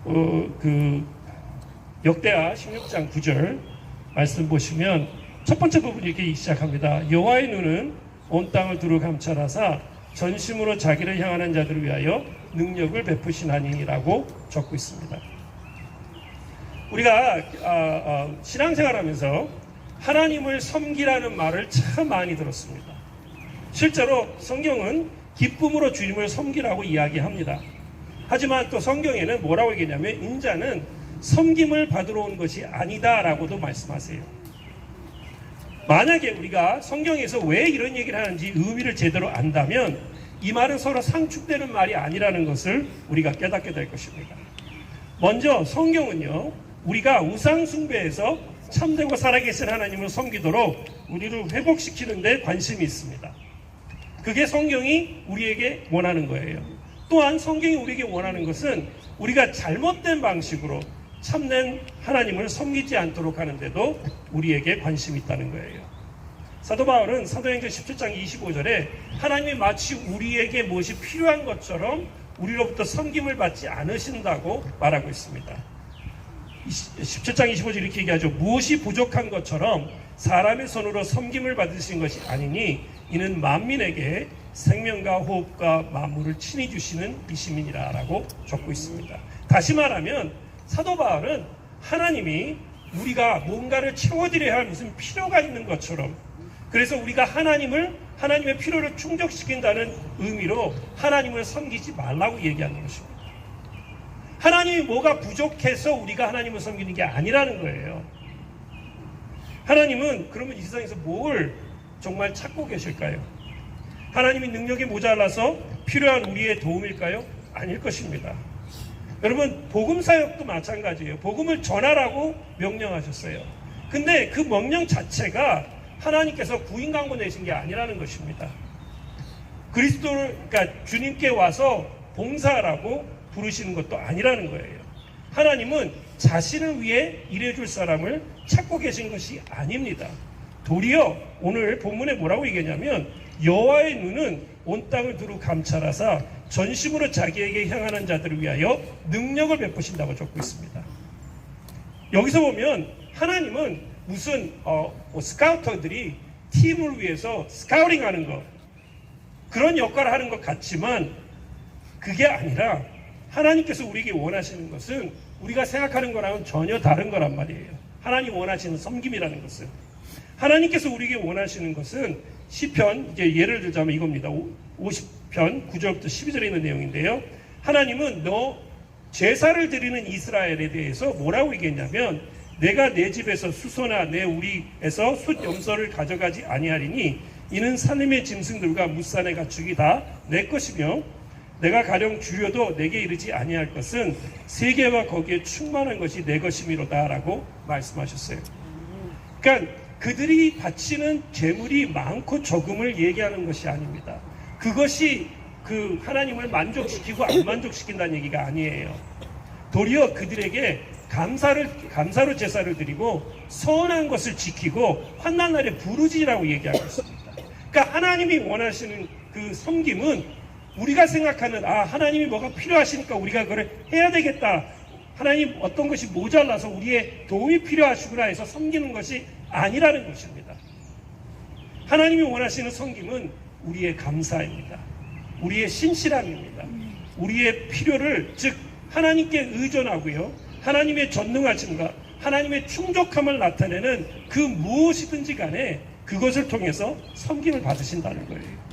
그 역대하 16장 9절 말씀 보시면 첫 번째 부분이 이렇게 시작합니다. 여호와의 눈은 온 땅을 두루 감찰하사 전심으로 자기를 향하는 자들을 위하여 능력을 베푸시나니라고 적고 있습니다. 우리가 신앙생활하면서 하나님을 섬기라는 말을 참 많이 들었습니다. 실제로 성경은 기쁨으로 주님을 섬기라고 이야기합니다. 하지만 또 성경에는 뭐라고 얘기하냐면 인자는 섬김을 받으러 온 것이 아니다라고도 말씀하세요. 만약에 우리가 성경에서 왜 이런 얘기를 하는지 의미를 제대로 안다면 이 말은 서로 상충되는 말이 아니라는 것을 우리가 깨닫게 될 것입니다. 먼저 성경은요, 우리가 우상 숭배에서 참되고 살아계신 하나님을 섬기도록 우리를 회복시키는 데 관심이 있습니다. 그게 성경이 우리에게 원하는 거예요. 또한 성경이 우리에게 원하는 것은 우리가 잘못된 방식으로 참된 하나님을 섬기지 않도록 하는데도 우리에게 관심이 있다는 거예요. 사도 바울은 사도행전 17장 25절에 하나님이 마치 우리에게 무엇이 필요한 것처럼 우리로부터 섬김을 받지 않으신다고 말하고 있습니다. 17장 25절 이렇게 얘기하죠. 무엇이 부족한 것처럼 사람의 손으로 섬김을 받으신 것이 아니니 이는 만민에게 생명과 호흡과 만물을 친히 주시는 이심이니라 라고 적고 있습니다. 다시 말하면 사도 바울은 하나님이 우리가 뭔가를 채워드려야 할 무슨 필요가 있는 것처럼, 그래서 우리가 하나님의 필요를 충족시킨다는 의미로 하나님을 섬기지 말라고 얘기하는 것입니다. 하나님이 뭐가 부족해서 우리가 하나님을 섬기는 게 아니라는 거예요. 하나님은 그러면 이 세상에서 뭘 정말 찾고 계실까요? 하나님이 능력이 모자라서 필요한 우리의 도움일까요? 아닐 것입니다. 여러분, 복음 사역도 마찬가지예요. 복음을 전하라고 명령하셨어요. 근데 그 명령 자체가 하나님께서 구인 광고 내신 게 아니라는 것입니다. 그러니까 주님께 와서 봉사하라고 부르시는 것도 아니라는 거예요. 하나님은 자신을 위해 일해줄 사람을 찾고 계신 것이 아닙니다. 도리어 오늘 본문에 뭐라고 얘기하냐면 여호와의 눈은 온 땅을 두루 감찰하사 전심으로 자기에게 향하는 자들을 위하여 능력을 베푸신다고 적고 있습니다. 여기서 보면 하나님은 무슨 스카우터들이 팀을 위해서 스카우팅하는 것, 그런 역할을 하는 것 같지만 그게 아니라 하나님께서 우리에게 원하시는 것은 우리가 생각하는 거랑은 전혀 다른 거란 말이에요. 하나님 원하시는 섬김이라는 것은, 하나님께서 우리에게 원하시는 것은 시편, 이제 예를 들자면 이겁니다. 50편 9절부터 12절에 있는 내용인데요. 하나님은 너 제사를 드리는 이스라엘에 대해서 뭐라고 얘기했냐면 내가 내 집에서 수소나 내 우리에서 숫 염소를 가져가지 아니하리니 이는 산림의 짐승들과 무산의 가축이 다 내 것이며 내가 가령 주려도 내게 이르지 아니할 것은 세계와 거기에 충만한 것이 내 것이미로다 라고 말씀하셨어요. 그러니까 그들이 바치는 재물이 많고 적음을 얘기하는 것이 아닙니다. 그것이 그 하나님을 만족시키고 안 만족시킨다는 얘기가 아니에요. 도리어 그들에게 감사로 제사를 드리고 선한 것을 지키고 환난날에 부르짖으라고 얘기하고 있습니다. 그러니까 하나님이 원하시는 그 섬김은 우리가 생각하는 하나님이 뭐가 필요하시니까 우리가 그걸 해야 되겠다, 하나님 어떤 것이 모자라서 우리의 도움이 필요하시구나 해서 섬기는 것이 아니라는 것입니다. 하나님이 원하시는 섬김은 우리의 감사입니다. 우리의 신실함입니다. 우리의 필요를, 즉 하나님께 의존하고요, 하나님의 전능하심과 하나님의 충족함을 나타내는 그 무엇이든지 간에 그것을 통해서 섬김을 받으신다는 거예요.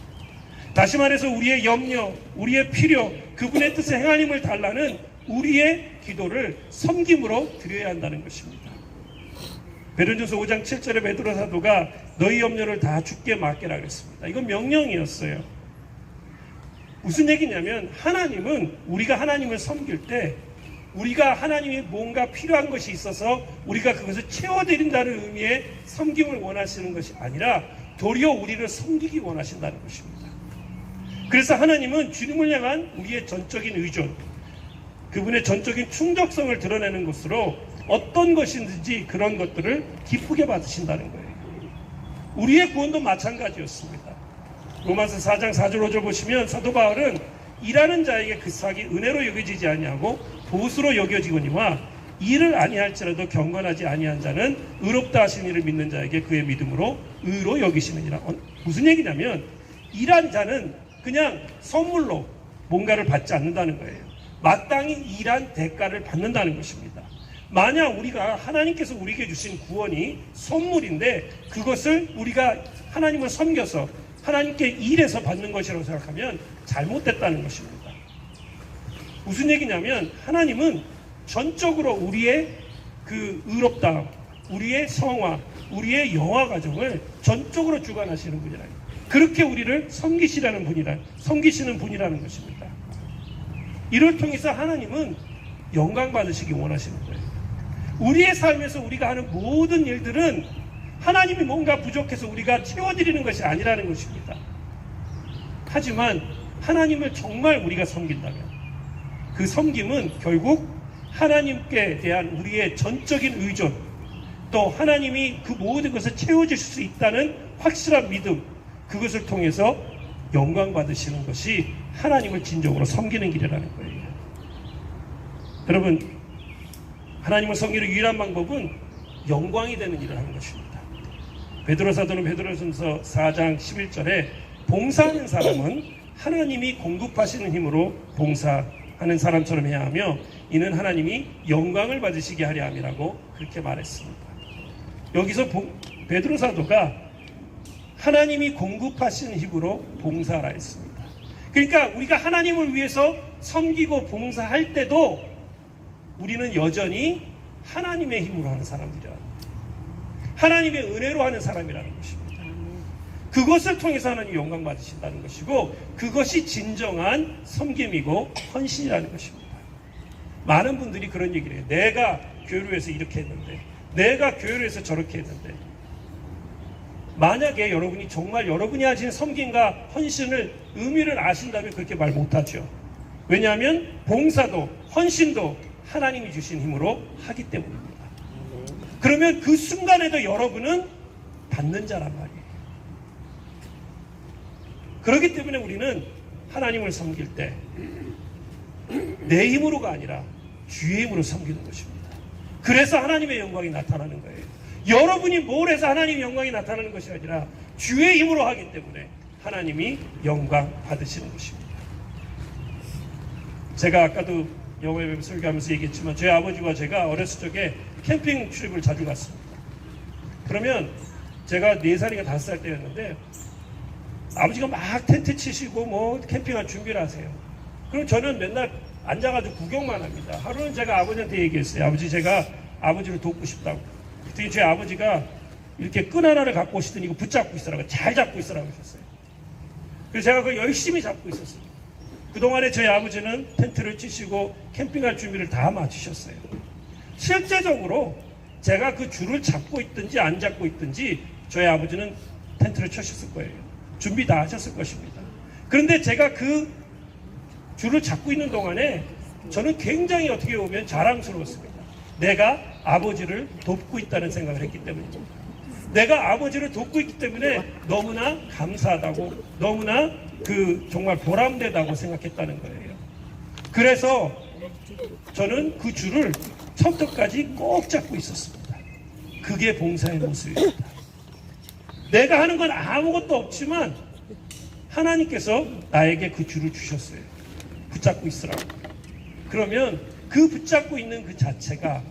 다시 말해서 우리의 염려, 우리의 필요, 그분의 뜻에 행하님을 달라는 우리의 기도를 섬김으로 드려야 한다는 것입니다. 베드로전서 5장 7절에 베드로 사도가 너희 염려를 다 주께 맡기라 그랬습니다. 이건 명령이었어요. 무슨 얘기냐면 하나님은 우리가 하나님을 섬길 때 우리가 하나님이 뭔가 필요한 것이 있어서 우리가 그것을 채워드린다는 의미의 섬김을 원하시는 것이 아니라 도리어 우리를 섬기기 원하신다는 것입니다. 그래서 하나님은 주님을 향한 우리의 전적인 의존, 그분의 전적인 충족성을 드러내는 것으로 어떤 것이든지 그런 것들을 기쁘게 받으신다는 거예요. 우리의 구원도 마찬가지였습니다. 로마서 4장 4절 5절 보시면 사도 바울은 일하는 자에게 그 삭이 은혜로 여겨지지 아니하고 보수로 여겨지거니와 일을 아니할지라도 경건하지 아니한 자는 의롭다 하신 이를 믿는 자에게 그의 믿음으로 의로 여기시느니라. 무슨 얘기냐면 일한 자는 그냥 선물로 뭔가를 받지 않는다는 거예요. 마땅히 일한 대가를 받는다는 것입니다. 만약 우리가 하나님께서 우리에게 주신 구원이 선물인데 그것을 우리가 하나님을 섬겨서 하나님께 일해서 받는 것이라고 생각하면 잘못됐다는 것입니다. 무슨 얘기냐면 하나님은 전적으로 우리의 그 의롭다, 우리의 성화, 우리의 영화 과정을 전적으로 주관하시는 분이라. 그렇게 우리를 섬기시는 분이라는 것입니다. 이를 통해서 하나님은 영광 받으시기 원하시는 거예요. 우리의 삶에서 우리가 하는 모든 일들은 하나님이 뭔가 부족해서 우리가 채워드리는 것이 아니라는 것입니다. 하지만 하나님을 정말 우리가 섬긴다면 그 섬김은 결국 하나님께 대한 우리의 전적인 의존, 또 하나님이 그 모든 것을 채워주실 수 있다는 확실한 믿음, 그것을 통해서 영광 받으시는 것이 하나님을 진정으로 섬기는 길이라는 거예요. 여러분, 하나님을 섬기는 유일한 방법은 영광이 되는 일을 하는 것입니다. 베드로 사도는 베드로전서 4장 11절에 봉사하는 사람은 하나님이 공급하시는 힘으로 봉사하는 사람처럼 해야 하며 이는 하나님이 영광을 받으시게 하려 함이라고 그렇게 말했습니다. 여기서 베드로 사도가 하나님이 공급하시는 힘으로 봉사하라 했습니다. 그러니까 우리가 하나님을 위해서 섬기고 봉사할 때도 우리는 여전히 하나님의 힘으로 하는 사람들이라, 하나님의 은혜로 하는 사람이라는 것입니다. 그것을 통해서 하나님 영광 받으신다는 것이고 그것이 진정한 섬김이고 헌신이라는 것입니다. 많은 분들이 그런 얘기를 해요. 내가 교회에서 이렇게 했는데, 내가 교회에서 저렇게 했는데. 만약에 여러분이 정말 여러분이 하신 섬김과 헌신을 의미를 아신다면 그렇게 말 못하죠. 왜냐하면 봉사도 헌신도 하나님이 주신 힘으로 하기 때문입니다. 그러면 그 순간에도 여러분은 받는 자란 말이에요. 그렇기 때문에 우리는 하나님을 섬길 때 내 힘으로가 아니라 주의 힘으로 섬기는 것입니다. 그래서 하나님의 영광이 나타나는 거예요. 여러분이 뭘 해서 하나님의 영광이 나타나는 것이 아니라 주의 힘으로 하기 때문에 하나님이 영광 받으시는 것입니다. 제가 아까도 영어에 설교하면서 얘기했지만 저희 아버지와 제가 어렸을 적에 캠핑 출입을 자주 갔습니다. 그러면 제가 4살인가 5살 때였는데 아버지가 막 텐트 치시고 뭐 캠핑할 준비를 하세요. 그럼 저는 맨날 앉아가지고 구경만 합니다. 하루는 제가 아버지한테 얘기했어요. 아버지, 제가 아버지를 돕고 싶다고. 그랬더니 저희 아버지가 이렇게 끈 하나를 갖고 오시더니 이거 붙잡고 있으라고, 잘 잡고 있으라고 하셨어요. 그래서 제가 그걸 열심히 잡고 있었어요. 그동안에 저희 아버지는 텐트를 치시고 캠핑할 준비를 다 마치셨어요. 실제적으로 제가 그 줄을 잡고 있든지 안 잡고 있든지 저희 아버지는 텐트를 쳐셨을 거예요. 준비 다 하셨을 것입니다. 그런데 제가 그 줄을 잡고 있는 동안에 저는 굉장히 어떻게 보면 자랑스러웠습니다. 내가 아버지를 돕고 있다는 생각을 했기 때문입니다. 내가 아버지를 돕고 있기 때문에 너무나 감사하다고, 너무나 정말 보람되다고 생각했다는 거예요. 그래서 저는 그 줄을 처음부터까지 꼭 잡고 있었습니다. 그게 봉사의 모습입니다. 내가 하는 건 아무것도 없지만 하나님께서 나에게 그 줄을 주셨어요. 붙잡고 있으라고. 그러면 그 붙잡고 있는 그 자체가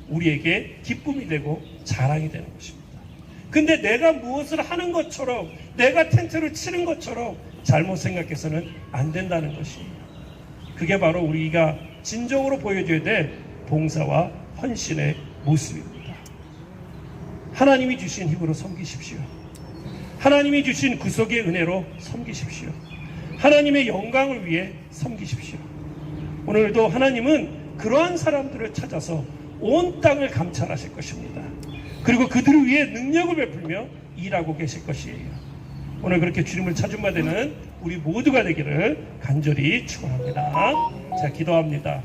우리에게 기쁨이 되고 자랑이 되는 것입니다. 근데 내가 무엇을 하는 것처럼, 내가 텐트를 치는 것처럼 잘못 생각해서는 안 된다는 것입니다. 그게 바로 우리가 진정으로 보여줘야 될 봉사와 헌신의 모습입니다. 하나님이 주신 힘으로 섬기십시오. 하나님이 주신 구속의 은혜로 섬기십시오. 하나님의 영광을 위해 섬기십시오. 오늘도 하나님은 그러한 사람들을 찾아서 온 땅을 감찰하실 것입니다. 그리고 그들을 위해 능력을 베풀며 일하고 계실 것이에요. 오늘 그렇게 주님을 찾은 바 되는 우리 모두가 되기를 간절히 축원합니다. 자, 기도합니다.